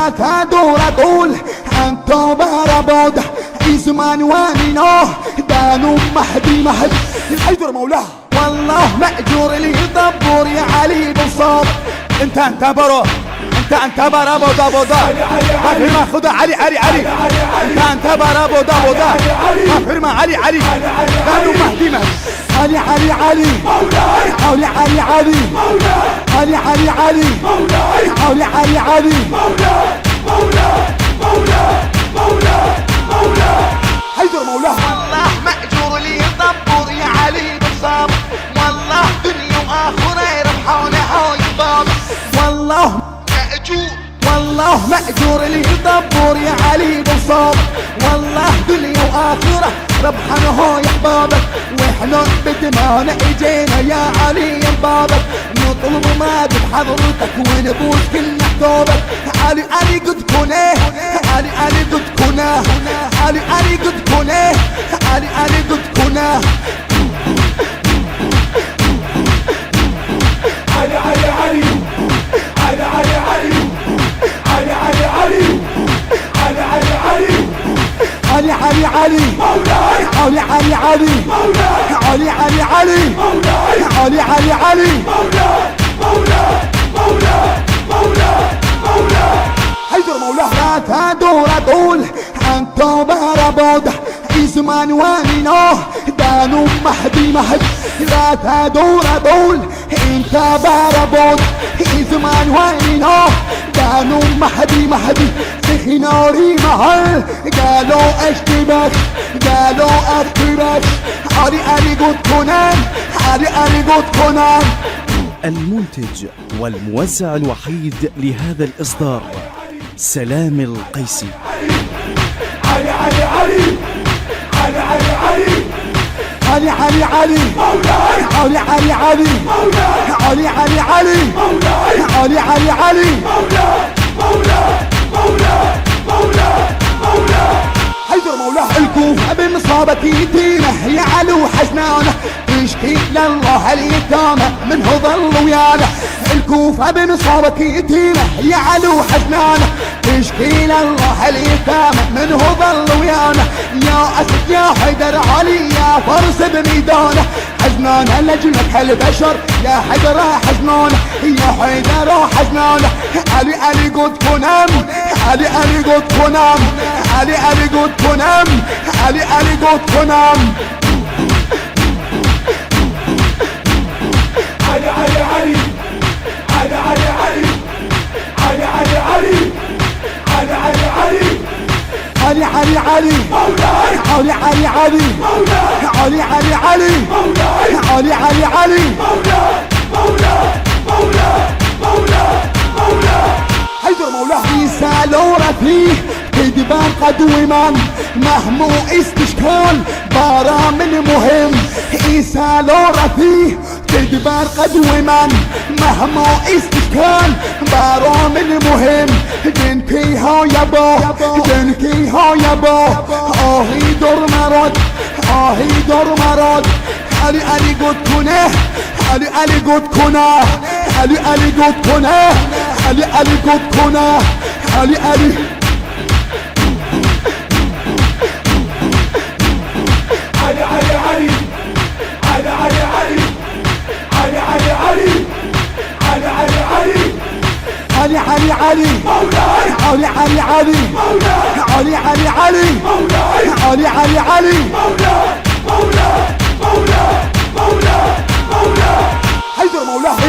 لا تدور طول انتو بربود زمان وامنوه دانو مهدي حيدر مولاه والله مأجور لي دبور يا علي بالصوت انت برو انت برا بودا ما خذ علي انت برا بودا ما فرما علي دانو مهدي علي علي علي علي علي علي علي علي علي علي علي علي حيدر مولاه والله مأجور لي دبور يا علي بالصبر والله دنيا وآخرة يربحونه يباب والله مأجور لي دبور يا علي بالصبر والله دنيا وآخرة ربحانه يا حبابك واحنا بدمانا اجينا يا علي بابك نطلب ما بحضرتك ونبوس كل حبابك علي قد كونه علي قد كونه علي قد كونه علي قد كونه علي علي علي علي علي علي علي علي علي علي علي علي علي مولاي علي علي علي مولاي علي علي مولاي علي علي مولاي مولاي مولاي حيدر مولاه لا تدور طول انتو بربود زمان وامنوه دانو مهدي لا تدور طول انت بربود زمان وامنوه دانو مهدي سخنوري مهل قالوا اشتبك قالوا اكتبك علي قد كنان علي قد كنان. المنتج والموزع الوحيد لهذا الإصدار سلام القيسي. علي علي علي علي علي علي علي مولاي علي علي علي مولاي علي علي مولاي علي مولاي حيدر مولاه الكوفة بمصابة يتيمه يا علو حزنانه تشكي لله اليتامى منه ظل ويانا الكوفة بمصابة يتيمه يا علو حزنانه تشكي لله اليتامى منه ظل ويانا يا أسد يا حيدر علي يا فرس بميدانه حزنانه لجلك هالبشر يا حيدر حزنانه يا حيدر حزنانه علي قد كنام علي قد كنام علي قد كنام علي قد كنام علي علي علي علي علي علي علي علي علي علي علي علي مولاي علي علي علي مولاي علي علي مولاي علي مولاي حيدر مولاه يسالوا رفيه كدبان قد ومن مهمو استشكال بارا من مهم يسالوا رفيه كدبان قد ومن مهمو استشكال بارا من مهم جنكي ها يابا جنكي ها يابا آهي در مراد آهي در مراد علي قد كنه علي قد كنه علي قد كنه علي قد كنه علي علي علي علي علي علي علي علي علي علي علي مولاي علي علي مولاي علي حيدر مولاه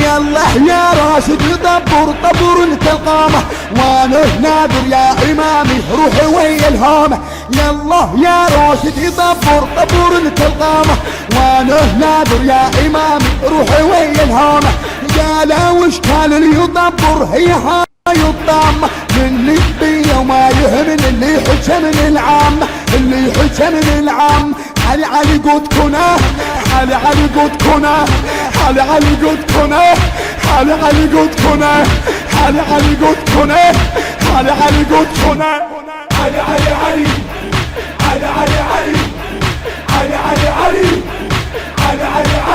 يالله يا راشد دبر طبر انت القامة وانا نادر يا امامي روحي ويا الهامة يالله يا راشد دبر طبر انت القامة وانا نادر يا امامي روحي ويا الهامة قال وش كان اللي يدبر هي هاي الضامة من بيا وما يهمن اللي حكى من العامة اللي حكى من العام علي قد كناه علي قد كناه علي قد كناه علي قد كناه علي قد كناه علي قد كناه علي علي علي علي علي علي علي علي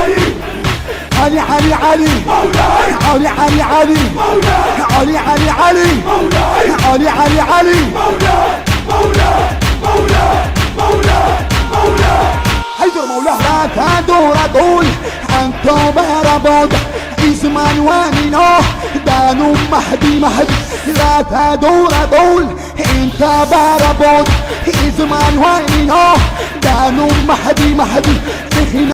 علي علي علي علي مولاي علي علي علي علي مولاي علي علي علي مولاي مولاي مولاي مولاي مولاي حيدر مولاه لا تدور طول أنتم بربود إزمان وامنو دانو مهدي مهدي لا تدور طول انت بربود إزمان وامنو دانو مهدي مهدي